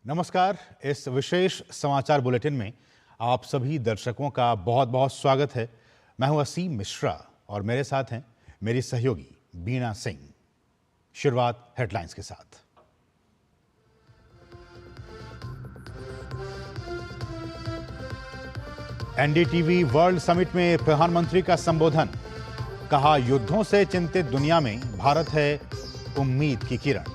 नमस्कार। इस विशेष समाचार बुलेटिन में आप सभी दर्शकों का बहुत बहुत स्वागत है। मैं हूं असीम मिश्रा और मेरे साथ हैं मेरी सहयोगी बीना सिंह। शुरुआत हेडलाइंस के साथ। एनडीटीवी वर्ल्ड समिट में प्रधानमंत्री का संबोधन। कहा, युद्धों से चिंतित दुनिया में भारत है उम्मीद की किरण।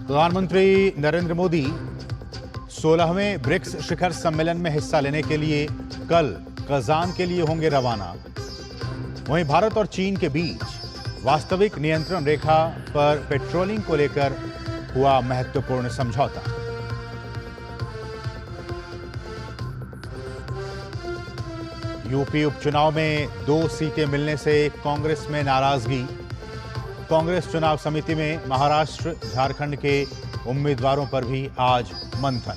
प्रधानमंत्री नरेंद्र मोदी 16वें ब्रिक्स शिखर सम्मेलन में हिस्सा लेने के लिए कल कजान के लिए होंगे रवाना। वहीं भारत और चीन के बीच वास्तविक नियंत्रण रेखा पर पेट्रोलिंग को लेकर हुआ महत्वपूर्ण समझौता। यूपी उपचुनाव में 2 सीटें मिलने से कांग्रेस में नाराजगी। कांग्रेस चुनाव समिति में महाराष्ट्र, झारखंड के उम्मीदवारों पर भी आज मंथन।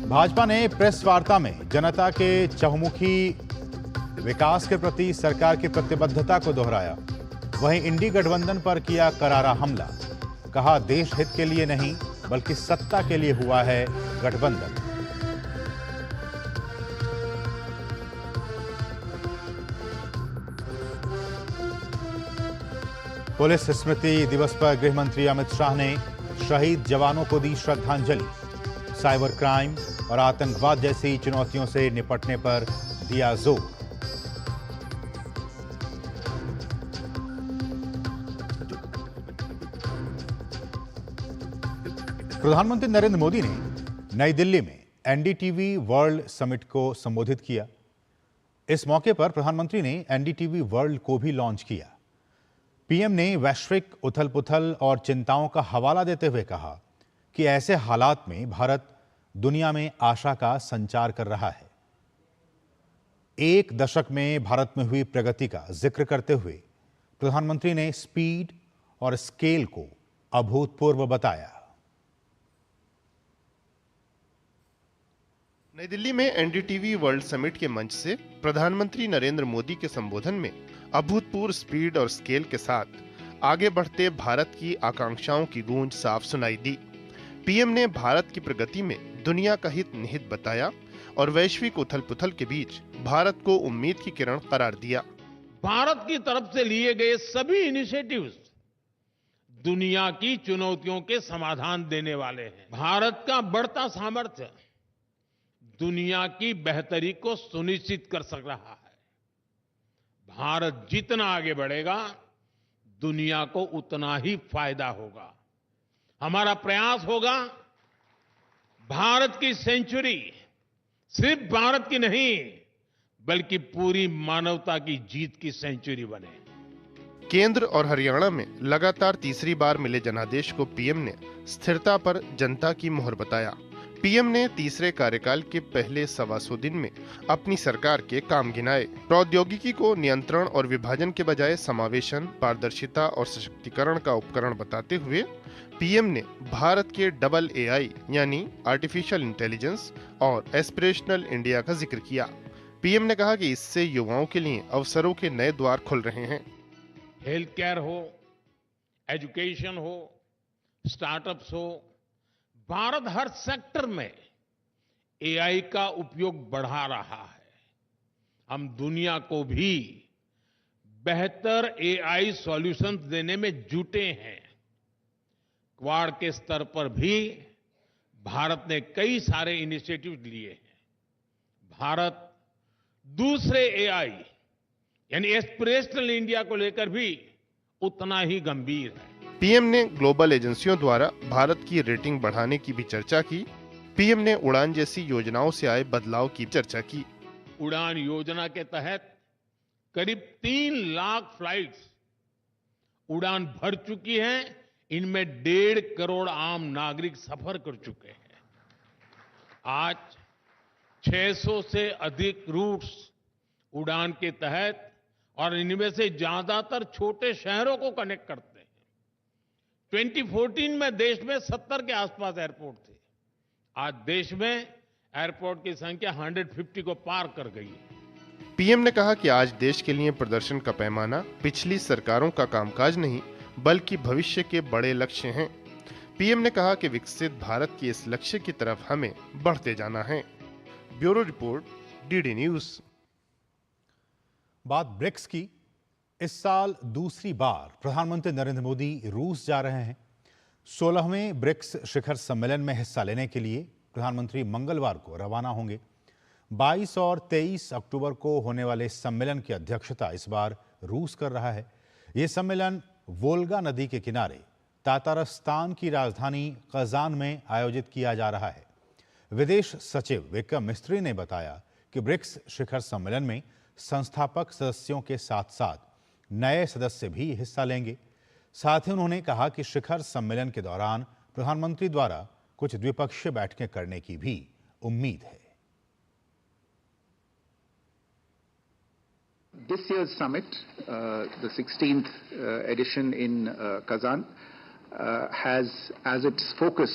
भाजपा ने प्रेस वार्ता में जनता के चहुमुखी विकास के प्रति सरकार की प्रतिबद्धता को दोहराया। वहीं इंडी गठबंधन पर किया करारा हमला। कहा, देश हित के लिए नहीं बल्कि सत्ता के लिए हुआ है गठबंधन। पुलिस स्मृति दिवस पर गृह मंत्री अमित शाह ने शहीद जवानों को दी श्रद्धांजलि। साइबर क्राइम और आतंकवाद जैसी चुनौतियों से निपटने पर दिया जोर। प्रधानमंत्री नरेंद्र मोदी ने नई दिल्ली में एनडीटीवी वर्ल्ड समिट को संबोधित किया। इस मौके पर प्रधानमंत्री ने एनडीटीवी वर्ल्ड को भी लॉन्च किया। पीएम ने वैश्विक उथल-पुथल और चिंताओं का हवाला देते हुए कहा कि ऐसे हालात में भारत दुनिया में आशा का संचार कर रहा है। 1 दशक में भारत में हुई प्रगति का जिक्र करते हुए प्रधानमंत्री ने स्पीड और स्केल को अभूतपूर्व बताया। नई दिल्ली में एनडीटीवी वर्ल्ड समिट के मंच से प्रधानमंत्री नरेंद्र मोदी के संबोधन में अभूतपूर्व स्पीड और स्केल के साथ आगे बढ़ते भारत की आकांक्षाओं की गूंज साफ सुनाई दी। पीएम ने भारत की प्रगति में दुनिया का हित निहित बताया और वैश्विक उथल-पुथल के बीच भारत को उम्मीद की किरण करार दिया। भारत की तरफ से लिए गए सभी इनिशिएटिव्स दुनिया की चुनौतियों के समाधान देने वाले हैं। भारत का बढ़ता सामर्थ्य दुनिया की बेहतरी को सुनिश्चित कर सक रहा है। भारत जितना आगे बढ़ेगा, दुनिया को उतना ही फायदा होगा। हमारा प्रयास होगा भारत की सेंचुरी सिर्फ भारत की नहीं बल्कि पूरी मानवता की जीत की सेंचुरी बने। केंद्र और हरियाणा में लगातार तीसरी बार मिले जनादेश को पीएम ने स्थिरता पर जनता की मोहर बताया। पीएम ने तीसरे कार्यकाल के पहले 125 दिन में अपनी सरकार के काम गिनाए। प्रौद्योगिकी को नियंत्रण और विभाजन के बजाय समावेशन, पारदर्शिता और सशक्तिकरण का उपकरण बताते हुए पीएम ने भारत के डबल एआई यानी आर्टिफिशियल इंटेलिजेंस और एस्पिरेशनल इंडिया का जिक्र किया। पीएम ने कहा कि इससे युवाओं के लिए अवसरों के नए द्वार खुल रहे हैं। हेल्थ केयर हो, एजुकेशन हो, स्टार्टअप्स हो, भारत हर सेक्टर में एआई का उपयोग बढ़ा रहा है। हम दुनिया को भी बेहतर एआई सॉल्यूशंस देने में जुटे हैं। क्वाड के स्तर पर भी भारत ने कई सारे इनिशिएटिव लिए हैं। भारत दूसरे एआई यानी एस्पिरेशनल इंडिया को लेकर भी उतना ही गंभीर है। पीएम ने ग्लोबल एजेंसियों द्वारा भारत की रेटिंग बढ़ाने की भी चर्चा की। पीएम ने उड़ान जैसी योजनाओं से आए बदलाव की चर्चा की। उड़ान योजना के तहत करीब 3 लाख फ्लाइट्स उड़ान भर चुकी हैं। इनमें 1.5 करोड़ आम नागरिक सफर कर चुके हैं। आज 600 से अधिक रूट्स उड़ान के तहत और इनमें से ज्यादातर छोटे शहरों को कनेक्ट करते हैं। 2014 में देश में 70 के आसपास एयरपोर्ट थे। आज देश में एयरपोर्ट की संख्या 150 को पार कर गई है। पीएम ने कहा कि आज देश के लिए प्रदर्शन का पैमाना पिछली सरकारों का कामकाज नहीं बल्कि भविष्य के बड़े लक्ष्य हैं। पीएम ने कहा कि विकसित भारत के इस लक्ष्य की तरफ हमें बढ़ते जाना है। Bureau report, DD news. बात ब्रिक्स की। इस साल दूसरी बार प्रधानमंत्री नरेंद्र मोदी रूस जा रहे हैं। 16वें ब्रिक्स शिखर सम्मेलन में हिस्सा लेने के लिए प्रधानमंत्री मंगलवार को रवाना होंगे। 22 और 23 अक्टूबर को होने वाले सम्मेलन की अध्यक्षता इस बार रूस कर रहा है। यह सम्मेलन वोल्गा नदी के किनारे तातारस्तान की राजधानी कजान में आयोजित किया जा रहा है। विदेश सचिव विक्रम मिस्त्री ने बताया कि ब्रिक्स शिखर सम्मेलन में संस्थापक सदस्यों के साथ साथ नए सदस्य भी हिस्सा लेंगे। साथ ही उन्होंने कहा कि शिखर सम्मेलन के दौरान प्रधानमंत्री द्वारा कुछ द्विपक्षीय बैठकें करने की भी उम्मीद है। This year's summit, the 16th edition in Kazan, has as its focus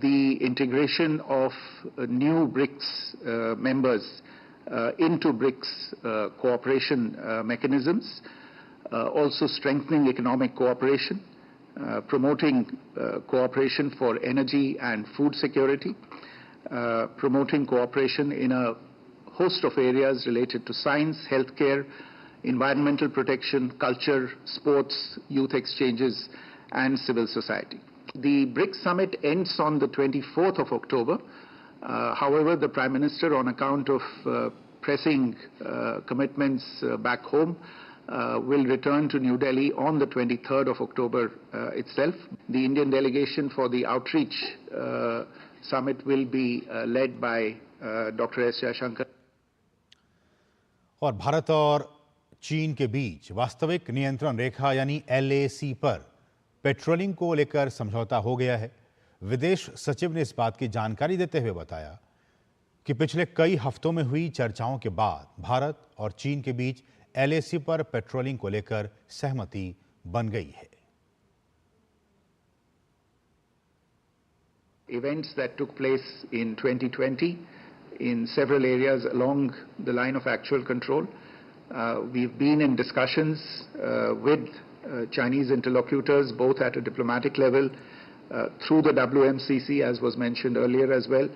the integration of new BRICS members into BRICS cooperation mechanisms, also strengthening economic cooperation, promoting cooperation for energy and food security, promoting cooperation in a host of areas related to science, healthcare, environmental protection, culture, sports, youth exchanges, and civil society. The BRICS summit ends on the 24th of October. However, the Prime Minister, on account of pressing commitments back home, will return to New Delhi on the 23rd of October itself. The Indian delegation for the outreach summit will be led by Dr. S. Jaishankar. और भारत और चीन के बीच वास्तविक नियंत्रण रेखा यानी LAC पर patrolling को लेकर समझौता हो गया है। विदेश सचिव ने इस बात की जानकारी देते हुए बताया कि पिछले कई हफ्तों में हुई चर्चाओं के बाद भारत और चीन के बीच LAC पर पेट्रोलिंग को लेकर सहमति बन गई है। Events that took place in 2020 in several areas along the line of actual control. We've been in discussions with Chinese interlocutors, both at a diplomatic level, through the WMCC, as was mentioned earlier as well,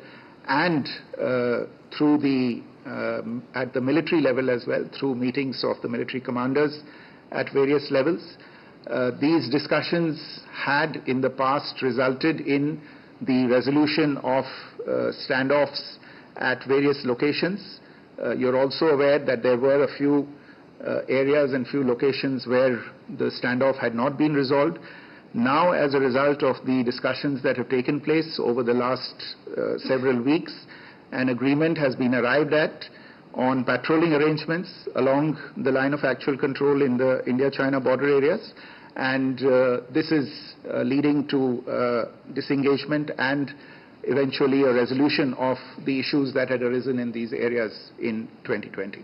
and through the at the military level as well, through meetings of the military commanders at various levels. These discussions had in the past resulted in the resolution of standoffs at various locations. You're also aware that there were a few areas and few locations where the standoff had not been resolved. Now, as a result of the discussions that have taken place over the last several weeks, an agreement has been arrived at on patrolling arrangements along the line of actual control in the India-China border areas, and this is leading to disengagement and eventually a resolution of the issues that had arisen in these areas in 2020.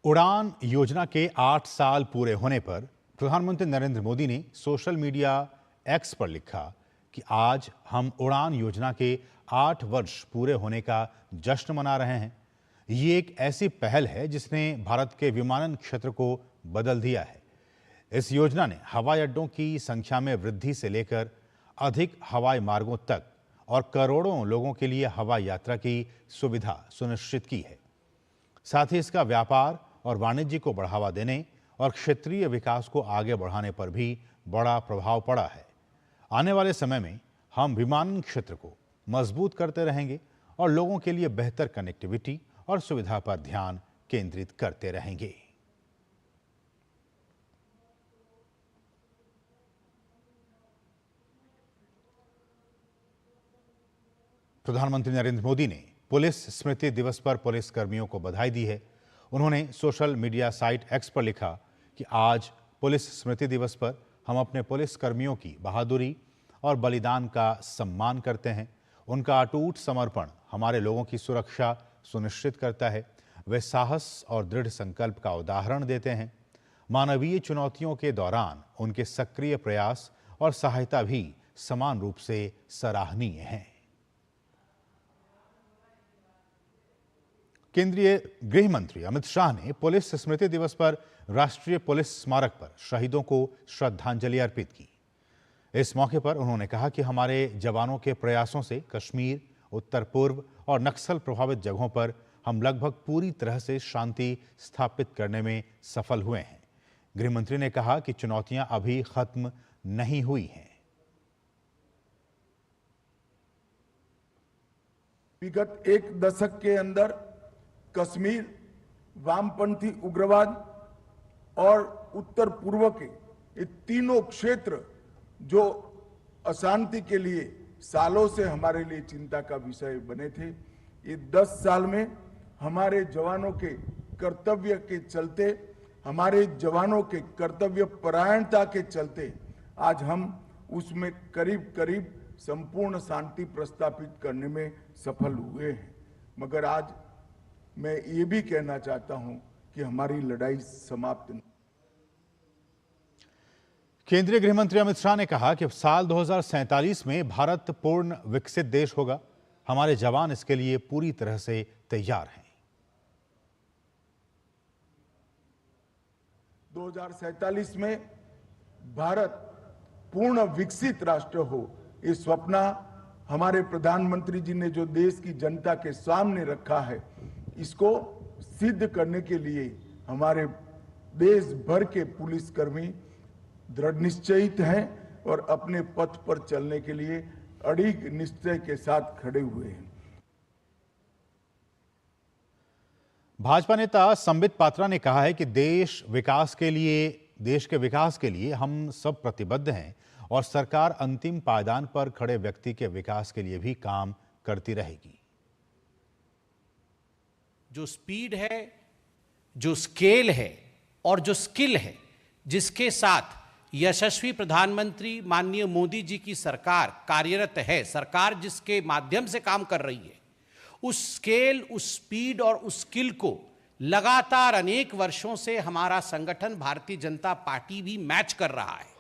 उड़ान योजना के 8 साल पूरे होने पर प्रधानमंत्री नरेंद्र मोदी ने social media X पर लिखा कि आज हम उड़ान योजना के 8 वर्ष पूरे होने का जश्न मना रहे हैं। ये एक ऐसी पहल है जिसने भारत के विमानन क्षेत्र को बदल दिया है। इस योजना ने हवाई अड्डों की संख्या में वृद्धि से लेकर अधिक हवाई मार्गों तक और करोड़ों लोगों के लिए हवाई यात्रा की सुविधा सुनिश्चित की है। साथ ही इसका व्यापार और वाणिज्य को बढ़ावा देने और क्षेत्रीय विकास को आगे बढ़ाने पर भी बड़ा प्रभाव पड़ा है। आने वाले समय में हम विमानन क्षेत्र को मजबूत करते रहेंगे और लोगों के लिए बेहतर कनेक्टिविटी और सुविधा पर ध्यान केंद्रित करते रहेंगे। प्रधानमंत्री नरेंद्र मोदी ने पुलिस स्मृति दिवस पर पुलिस कर्मियों को बधाई दी है। उन्होंने सोशल मीडिया साइट X पर लिखा कि आज पुलिस स्मृति दिवस पर हम अपने पुलिस कर्मियों की बहादुरी और बलिदान का सम्मान करते हैं। उनका अटूट समर्पण हमारे लोगों की सुरक्षा सुनिश्चित करता है। वे साहस और दृढ़ संकल्प का उदाहरण देते हैं। मानवीय चुनौतियों के दौरान उनके सक्रिय प्रयास और सहायता भी समान रूप से सराहनीय हैं। केंद्रीय गृह मंत्री अमित शाह ने पुलिस स्मृति दिवस पर राष्ट्रीय पुलिस स्मारक पर शहीदों को श्रद्धांजलि अर्पित की। इस मौके पर उन्होंने कहा कि हमारे जवानों के प्रयासों से कश्मीर, उत्तर पूर्व और नक्सल प्रभावित जगहों पर हम लगभग पूरी तरह से शांति स्थापित करने में सफल हुए हैं। गृह मंत्री ने कहा कि चुनौतियां अभी खत्म नहीं हुई हैं। विगत एक दशक के अंदर कश्मीर, वामपंथी उग्रवाद और उत्तर पूर्व के ये तीनों क्षेत्र जो अशांति के लिए सालों से हमारे लिए चिंता का विषय बने थे, ये 10 साल में हमारे जवानों के कर्तव्य के चलते, हमारे जवानों के कर्तव्य परायणता के चलते आज हम उसमें करीब करीब संपूर्ण शांति प्रस्थापित करने में सफल हुए हैं। मगर आज मैं ये भी कहना चाहता हूं कि हमारी लड़ाई समाप्त नहीं। केंद्रीय गृह मंत्री अमित शाह ने कहा कि साल 2047 में भारत पूर्ण विकसित देश होगा। हमारे जवान इसके लिए पूरी तरह से तैयार हैं। 2047 में भारत पूर्ण विकसित राष्ट्र हो, ये स्वप्न हमारे प्रधानमंत्री जी ने जो देश की जनता के सामने रखा है, इसको सिद्ध करने के लिए हमारे देश भर के पुलिसकर्मी दृढ़ निश्चयित हैं और अपने पथ पर चलने के लिए अड़िग निश्चय के साथ खड़े हुए हैं। भाजपा नेता संबित पात्रा ने कहा है कि देश के विकास के लिए हम सब प्रतिबद्ध हैं और सरकार अंतिम पायदान पर खड़े व्यक्ति के विकास के लिए भी काम करती रहेगी। जो स्पीड है, जो स्केल है और जो स्किल है, जिसके साथ यशस्वी प्रधानमंत्री माननीय मोदी जी की सरकार कार्यरत है, सरकार जिसके माध्यम से काम कर रही है, उस स्केल, उस स्पीड और उस स्किल को लगातार अनेक वर्षों से हमारा संगठन भारतीय जनता पार्टी भी मैच कर रहा है।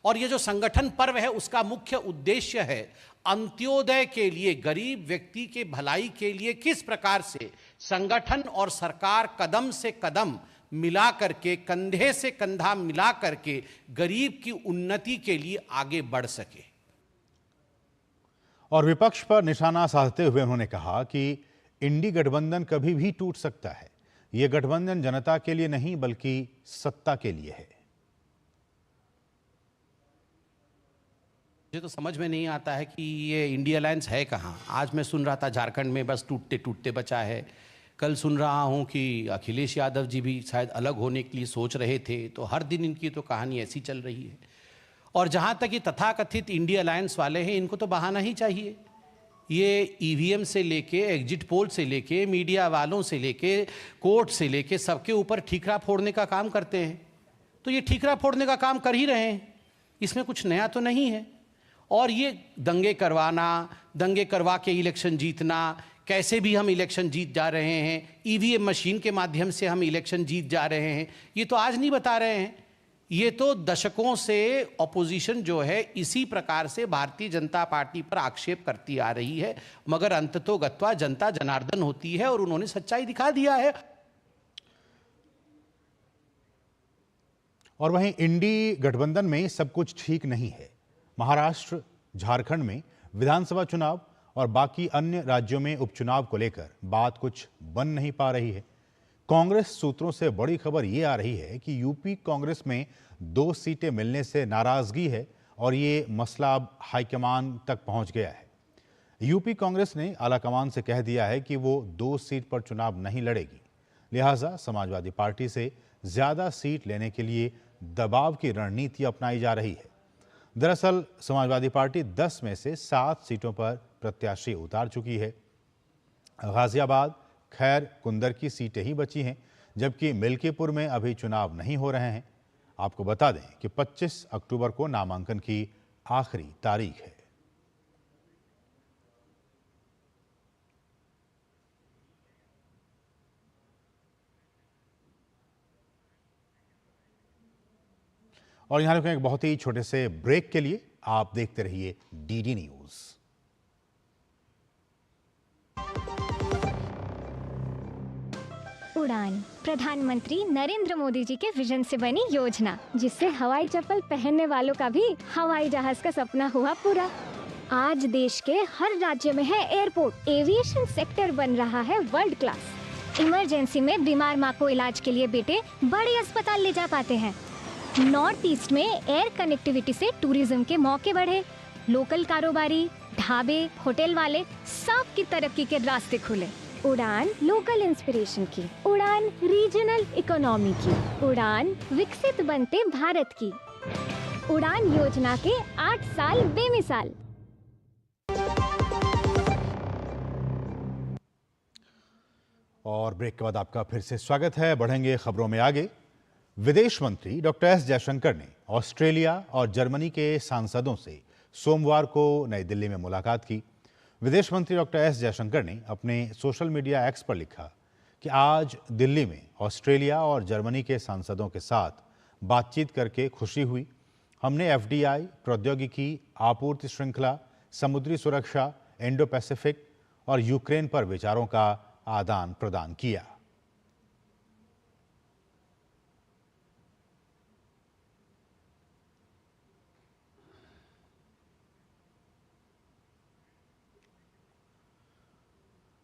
और ये जो संगठन पर्व है, उसका मुख्य उद्देश्य है अंत्योदय के लिए, गरीब व्यक्ति के भलाई के लिए किस प्रकार से संगठन और सरकार कदम से कदम मिला करके, कंधे से कंधा मिला करके गरीब की उन्नति के लिए आगे बढ़ सके। और विपक्ष पर निशाना साधते हुए उन्होंने कहा कि इंडी गठबंधन कभी भी टूट सकता है। यह गठबंधन जनता के लिए नहीं बल्कि सत्ता के लिए है। मुझे तो समझ में नहीं आता है कि ये इंडिया अलायंस है कहाँ। आज मैं सुन रहा था झारखंड में बस टूटते टूटते बचा है। कल सुन रहा हूँ कि अखिलेश यादव जी भी शायद अलग होने के लिए सोच रहे थे। तो हर दिन इनकी तो कहानी ऐसी चल रही है। और जहाँ तक ये तथाकथित इंडिया अलायंस वाले हैं, इनको तो बहाना ही चाहिए। ये ईवीएम से लेके, एग्जिट पोल से लेके, मीडिया वालों से लेके, कोर्ट से लेके सबके ऊपर ठीकरा फोड़ने का काम करते हैं। तो ये ठीकरा फोड़ने का काम कर ही रहे हैं, इसमें कुछ नया तो नहीं है। और ये दंगे करवाना, दंगे करवा के इलेक्शन जीतना, कैसे भी हम इलेक्शन जीत जा रहे हैं, ईवीएम मशीन के माध्यम से हम इलेक्शन जीत जा रहे हैं, ये तो आज नहीं बता रहे हैं। ये तो दशकों से ऑपोजिशन जो है इसी प्रकार से भारतीय जनता पार्टी पर आक्षेप करती आ रही है। मगर अंततोगत्वा जनता जनार्दन होती है और उन्होंने सच्चाई दिखा दिया है। और वहीं इंडी गठबंधन में सब कुछ ठीक नहीं है। महाराष्ट्र, झारखंड में विधानसभा चुनाव और बाकी अन्य राज्यों में उपचुनाव को लेकर बात कुछ बन नहीं पा रही है। कांग्रेस सूत्रों से बड़ी खबर यह आ रही है कि यूपी कांग्रेस में 2 सीटें मिलने से नाराजगी है और ये मसला अब हाईकमान तक पहुंच गया है। यूपी कांग्रेस ने आलाकमान से कह दिया है कि वो 2 सीट पर चुनाव नहीं लड़ेगी। लिहाजा समाजवादी पार्टी से ज्यादा सीट लेने के लिए दबाव की रणनीति अपनाई जा रही है। दरअसल समाजवादी पार्टी 10 में से 7 सीटों पर प्रत्याशी उतार चुकी है। गाजियाबाद, खैर, कुंदर की सीटें ही बची हैं, जबकि मिल्कीपुर में अभी चुनाव नहीं हो रहे हैं। आपको बता दें कि 25 अक्टूबर को नामांकन की आखिरी तारीख है। और यहां रुकें एक बहुत ही छोटे से ब्रेक के लिए। आप देखते रहिए डीडी न्यूज। उड़ान, प्रधानमंत्री नरेंद्र मोदी जी के विजन से बनी योजना, जिससे हवाई चप्पल पहनने वालों का भी हवाई जहाज का सपना हुआ पूरा। आज देश के हर राज्य में है एयरपोर्ट। एविएशन सेक्टर बन रहा है वर्ल्ड क्लास। इमरजेंसी में बीमार माँ को इलाज के लिए बेटे बड़े अस्पताल ले जा पाते हैं। नॉर्थ ईस्ट में एयर कनेक्टिविटी से टूरिज्म के मौके बढ़े। लोकल कारोबारी, ढाबे, होटल वाले सबकी तरक्की के रास्ते खुले। उड़ान लोकल इंस्पिरेशन की, उड़ान रीजनल इकोनॉमी की, उड़ान विकसित बनते भारत की। उड़ान योजना के 8 साल बेमिसाल। और ब्रेक के बाद आपका फिर से स्वागत है। बढ़ेंगे खबरों में आगे। विदेश मंत्री डॉक्टर एस जयशंकर ने ऑस्ट्रेलिया और जर्मनी के सांसदों से सोमवार को नई दिल्ली में मुलाकात की। विदेश मंत्री डॉक्टर एस जयशंकर ने अपने सोशल मीडिया एक्स पर लिखा कि आज दिल्ली में ऑस्ट्रेलिया और जर्मनी के सांसदों के साथ बातचीत करके खुशी हुई। हमने एफडीआई, प्रौद्योगिकी, आपूर्ति श्रृंखला, समुद्री सुरक्षा, इंडो पैसिफिक और यूक्रेन पर विचारों का आदान प्रदान किया।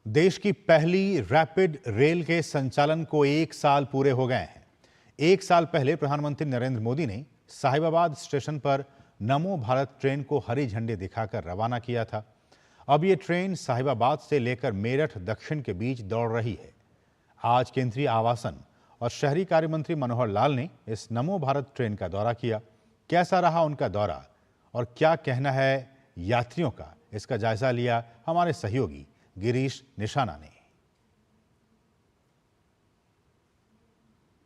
देश की पहली रैपिड रेल के संचालन को 1 साल पूरे हो गए हैं। 1 साल पहले प्रधानमंत्री नरेंद्र मोदी ने साहिबाबाद स्टेशन पर नमो भारत ट्रेन को हरी झंडी दिखाकर रवाना किया था। अब ये ट्रेन साहिबाबाद से लेकर मेरठ दक्षिण के बीच दौड़ रही है। आज केंद्रीय आवासन और शहरी कार्य मंत्री मनोहर लाल ने इस नमो भारत ट्रेन का दौरा किया। कैसा रहा उनका दौरा और क्या कहना है यात्रियों का, इसका जायजा लिया हमारे सहयोगी गिरीश निशाना ने।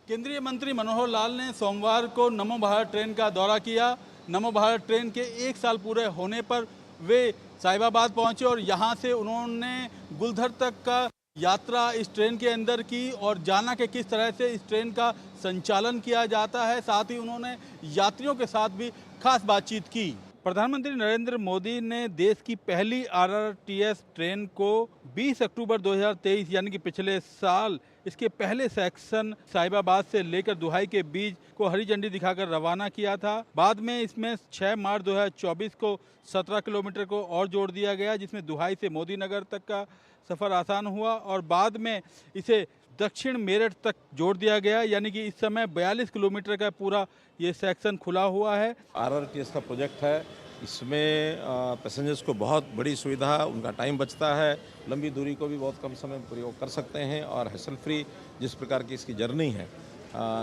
केंद्रीय मंत्री मनोहर लाल ने सोमवार को नमो भारत ट्रेन का दौरा किया। नमो भारत ट्रेन के 1 साल पूरे होने पर वे साहिबाबाद पहुंचे और यहां से उन्होंने गुलधर तक का यात्रा इस ट्रेन के अंदर की और जाना कि किस तरह से इस ट्रेन का संचालन किया जाता है। साथ ही उन्होंने यात्रियों के साथ भी खास बातचीत की। प्रधानमंत्री नरेंद्र मोदी ने देश की पहली आरआरटीएस ट्रेन को 20 अक्टूबर 2023 यानी कि पिछले साल इसके पहले सेक्शन साहिबाबाद से लेकर दुहाई के बीच को हरी झंडी दिखाकर रवाना किया था। बाद में इसमें 6 मार्च 2024 को 17 किलोमीटर को और जोड़ दिया गया, जिसमें दुहाई से मोदी नगर तक का सफ़र आसान हुआ और बाद में इसे दक्षिण मेरठ तक जोड़ दिया गया, यानी कि इस समय 42 किलोमीटर का पूरा ये सेक्शन खुला हुआ है। आरआरटीएस का प्रोजेक्ट है, इसमें पैसेंजर्स को बहुत बड़ी सुविधा, उनका टाइम बचता है, लंबी दूरी को भी बहुत कम समय में प्रयोग कर सकते हैं और हैसल फ्री जिस प्रकार की इसकी जर्नी है,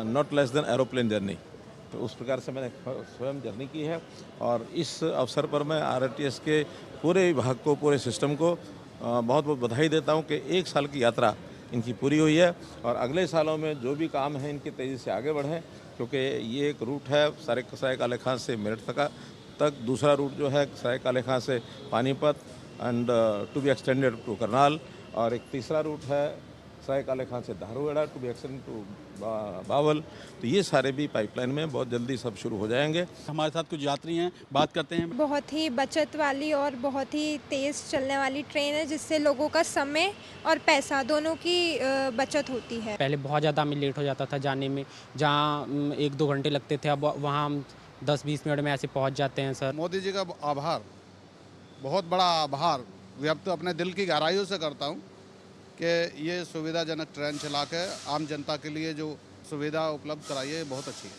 not less than aeroplane journey, तो उस प्रकार से मैंने स्वयं जर्नी की है। और इस अवसर पर मैं आरआरटीएस के पूरे विभाग को, पूरे सिस्टम को बहुत बहुत बधाई देता हूँ कि 1 साल की यात्रा इनकी पूरी हुई है और अगले सालों में जो भी काम है इनकी तेज़ी से आगे बढ़ें, क्योंकि ये एक रूट है सराय काले खां से मेरठ तक, दूसरा रूट जो है सराय काले खां से Panipat and to be extended to Karnal, और एक तीसरा रूट है सराय काले खां से Dharuhera to be extended to Bawal. तो ये सारे भी पाइपलाइन में बहुत जल्दी सब शुरू हो जाएंगे। हमारे साथ कुछ यात्री हैं, बात करते हैं। बहुत ही बचत वाली और बहुत ही तेज़ चलने वाली ट्रेन है, जिससे लोगों का समय और पैसा दोनों की बचत होती है। पहले बहुत ज़्यादा हमें लेट हो जाता था जाने में, जहाँ 1-2 घंटे लगते थे, अब वहाँ हम 10-20 मिनट में ऐसे पहुँच जाते हैं। सर मोदी जी का आभार, बहुत बड़ा आभार व्यक्त अपने दिल की गहराइयों से करता हूँ कि ये सुविधाजनक ट्रेन चला के आम जनता के लिए जो सुविधा उपलब्ध कराई है बहुत अच्छी है।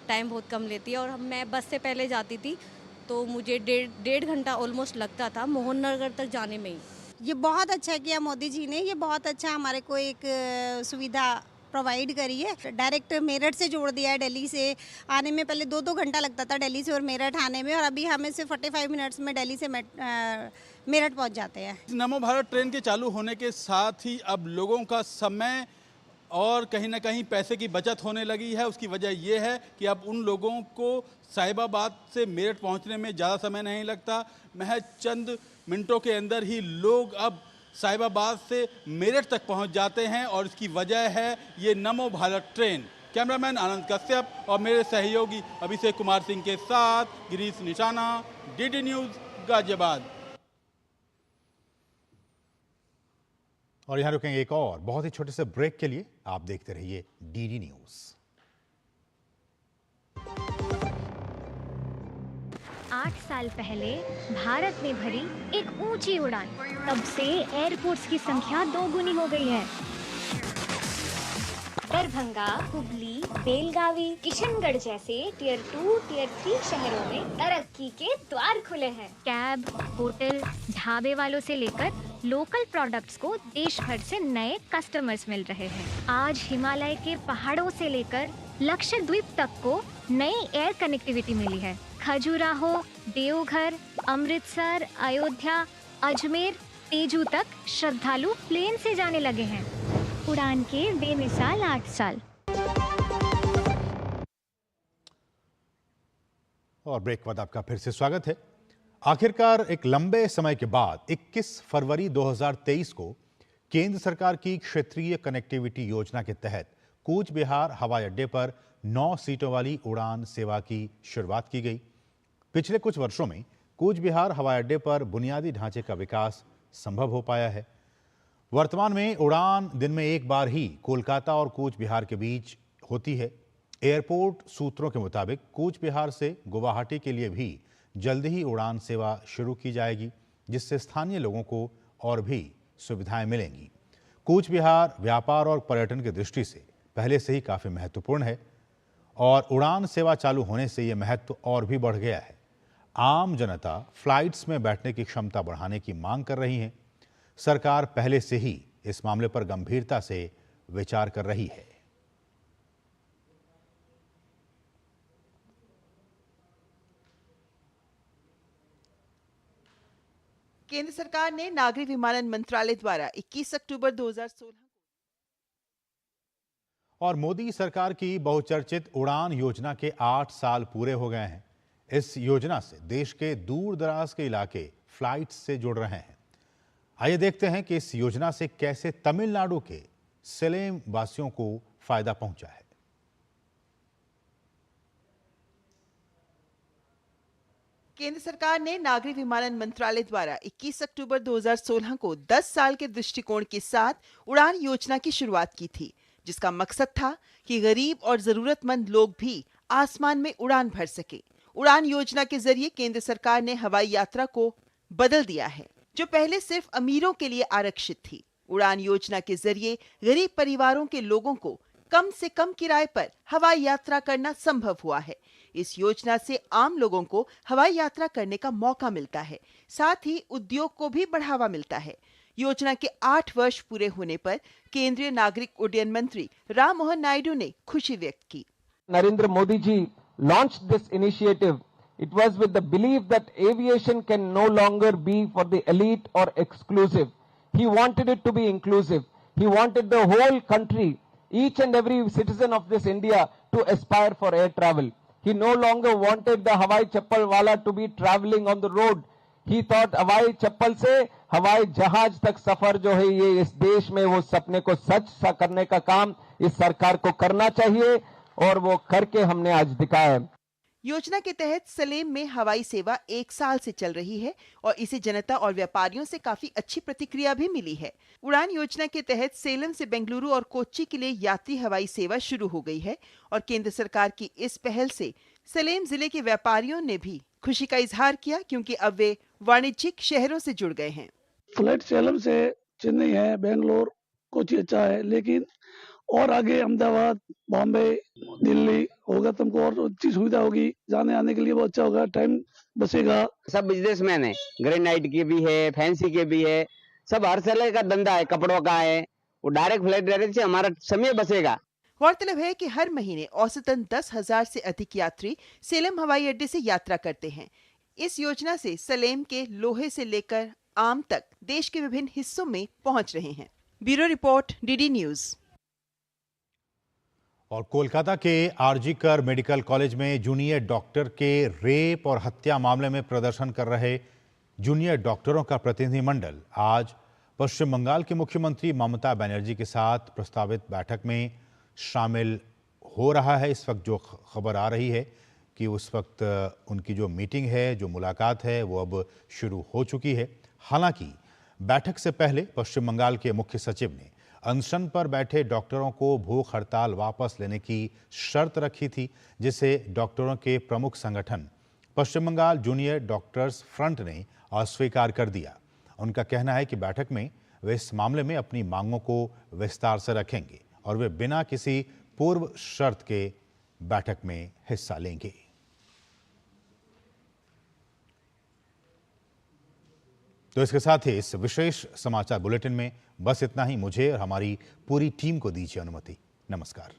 टाइम बहुत कम लेती है और मैं बस से पहले जाती थी तो मुझे डेढ़ घंटा ऑलमोस्ट लगता था मोहन नगर तक जाने में ही। ये बहुत अच्छा किया मोदी जी ने, ये बहुत अच्छा हमारे को एक सुविधा प्रोवाइड करी है। डायरेक्ट मेरठ से जोड़ दिया है। दिल्ली से आने में पहले 2-2 घंटा लगता था दिल्ली से और मेरठ आने में, और अभी हमें सिर्फ 45 मिनट्स में दिल्ली से मेरठ पहुंच जाते हैं। नमो भारत ट्रेन के चालू होने के साथ ही अब लोगों का समय और कहीं ना कहीं पैसे की बचत होने लगी है। उसकी वजह यह है कि अब उन लोगों को साहिबाबाद से मेरठ पहुंचने में ज़्यादा समय नहीं लगता। महज चंद मिनटों के अंदर ही लोग अब साहिबाबाद से मेरठ तक पहुंच जाते हैं और इसकी वजह है ये नमो भारत ट्रेन। कैमरामैन आनंद कश्यप और मेरे सहयोगी अभिषेक कुमार सिंह के साथ गिरीश निशाना, डीडी न्यूज़, गाजियाबाद। और यहां रुकेंगे एक और बहुत ही छोटे से ब्रेक के लिए। आप देखते रहिए डीडी न्यूज। 8 साल पहले भारत ने भरी एक ऊंची उड़ान, तब से एयरपोर्ट्स की संख्या 2 गुनी हो गई है। दरभंगा, हुबली, बेलगावी, किशनगढ़ जैसे टियर 2, टियर 3 शहरों में तरक्की के द्वार खुले हैं। कैब, होटल, ढाबे वालों से लेकर लोकल प्रोडक्ट्स को देश भर से नए कस्टमर्स मिल रहे हैं। आज हिमालय के पहाड़ों से लेकर लक्षद्वीप तक को नई एयर कनेक्टिविटी मिली है। खजुराहो, देवघर, अमृतसर, अयोध्या, अजमेर, तेजू तक श्रद्धालु प्लेन से जाने लगे हैं। उड़ान के बेमिसाल 8 साल। और ब्रेक के बाद आपका फिर से स्वागत है। आखिरकार एक लंबे समय के बाद 21 फरवरी 2023 को केंद्र सरकार की क्षेत्रीय कनेक्टिविटी योजना के तहत कूच बिहार हवाई अड्डे पर 9 सीटों वाली उड़ान सेवा की शुरुआत की गई। पिछले कुछ वर्षों में कूच बिहार हवाई अड्डे पर बुनियादी ढांचे का विकास संभव हो पाया है। वर्तमान में उड़ान दिन में एक बार ही कोलकाता और कूच बिहार के बीच होती है। एयरपोर्ट सूत्रों के मुताबिक कूच बिहार से गुवाहाटी के लिए भी जल्द ही उड़ान सेवा शुरू की जाएगी, जिससे स्थानीय लोगों को और भी सुविधाएं मिलेंगी। कूच बिहार व्यापार और पर्यटन की दृष्टि से पहले से ही काफ़ी महत्वपूर्ण है और उड़ान सेवा चालू होने से ये महत्व और भी बढ़ गया है। आम जनता फ्लाइट्स में बैठने की क्षमता बढ़ाने की मांग कर रही है। सरकार पहले से ही इस मामले पर गंभीरता से विचार कर रही है। केंद्र सरकार ने नागरिक विमानन मंत्रालय द्वारा 21 अक्टूबर 2016 और मोदी सरकार की बहुचर्चित उड़ान योजना के 8 साल पूरे हो गए हैं। इस योजना से देश के दूर दराज के इलाके फ्लाइट से जुड़ रहे हैं। आइए देखते हैं कि इस योजना से कैसे तमिलनाडु के सेलेम वासियों को फायदा पहुंचा है। केंद्र सरकार ने नागरिक विमानन मंत्रालय द्वारा 21 अक्टूबर 2016 को 10 साल के दृष्टिकोण के साथ उड़ान योजना की शुरुआत की थी, जिसका मकसद था कि गरीब और जरूरतमंद लोग भी आसमान में उड़ान भर सके। उड़ान योजना के जरिए केंद्र सरकार ने हवाई यात्रा को बदल दिया है, जो पहले सिर्फ अमीरों के लिए आरक्षित थी। उड़ान योजना के जरिए गरीब परिवारों के लोगों को कम से कम किराए पर हवाई यात्रा करना संभव हुआ है। इस योजना से आम लोगों को हवाई यात्रा करने का मौका मिलता है, साथ ही उद्योग को भी बढ़ावा मिलता है। योजना के 8 वर्ष पूरे होने पर केंद्रीय नागरिक उड्डयन मंत्री राम मोहन नायडू ने खुशी व्यक्त की। Narendra Modi ji launched this initiative. It was with the belief that aviation can no longer be for the elite or exclusive. He wanted it to be inclusive. He wanted the whole country, each and every citizen of this India, to aspire for air travel. He no longer wanted the हवाई चप्पल वाला to be traveling on the road. He thought हवाई चप्पल से हवाई जहाज तक सफर जो है ये इस देश में वो सपने को सच सा करने का काम इस सरकार को करना चाहिए और वो करके हमने आज दिखाया है। योजना के तहत सलेम में हवाई सेवा 1 साल से चल रही है और इसे जनता और व्यापारियों से काफी अच्छी प्रतिक्रिया भी मिली है। उड़ान योजना के तहत सेलम से बेंगलुरु और कोच्चि के लिए यात्री हवाई सेवा शुरू हो गई है और केंद्र सरकार की इस पहल से सलेम जिले के व्यापारियों ने भी खुशी का इजहार किया, क्योंकि अब वे वाणिज्यिक शहरों से जुड़ गए हैं। फ्लाइट सेलम से चेन्नई है, बेंगलोर, कोच्चि अच्छा है, लेकिन और आगे अहमदाबाद, बॉम्बे, दिल्ली होगा तुमको और अच्छी सुविधा होगी। जाने आने के लिए बहुत अच्छा होगा, टाइम बचेगा। सब बिजनेसमैन है, ग्रेनाइट के भी है, फैंसी के भी है, सब हर तरह का धंधा है, कपड़ों का है। वो डायरेक्ट फ्लाइट डायरेक्ट से हमारा समय बचेगा। गौरतलब है कि हर महीने औसतन 10,000 से अधिक यात्री सेलम हवाई अड्डे से यात्रा करते हैं। इस योजना से सलेम के लोहे से लेकर आम तक देश के विभिन्न हिस्सों में पहुंच रहे हैं। Bureau report, DD news. और कोलकाता के आरजी कर मेडिकल कॉलेज में जूनियर डॉक्टर के रेप और हत्या मामले में प्रदर्शन कर रहे जूनियर डॉक्टरों का प्रतिनिधिमंडल आज पश्चिम बंगाल की मुख्यमंत्री ममता बनर्जी के साथ प्रस्तावित बैठक में शामिल हो रहा है। इस वक्त जो खबर आ रही है कि उस वक्त उनकी जो मीटिंग है, जो मुलाकात है, वो अब शुरू हो चुकी है। हालांकि बैठक से पहले पश्चिम बंगाल के मुख्य सचिव ने अनशन पर बैठे डॉक्टरों को भूख हड़ताल वापस लेने की शर्त रखी थी, जिसे डॉक्टरों के प्रमुख संगठन पश्चिम बंगाल जूनियर डॉक्टर्स फ्रंट ने अस्वीकार कर दिया। उनका कहना है कि बैठक में वे इस मामले में अपनी मांगों को विस्तार से रखेंगे और वे बिना किसी पूर्व शर्त के बैठक में हिस्सा लेंगे। तो इसके साथ ही इस विशेष समाचार बुलेटिन में बस इतना ही। मुझे और हमारी पूरी टीम को दीजिए अनुमति। नमस्कार।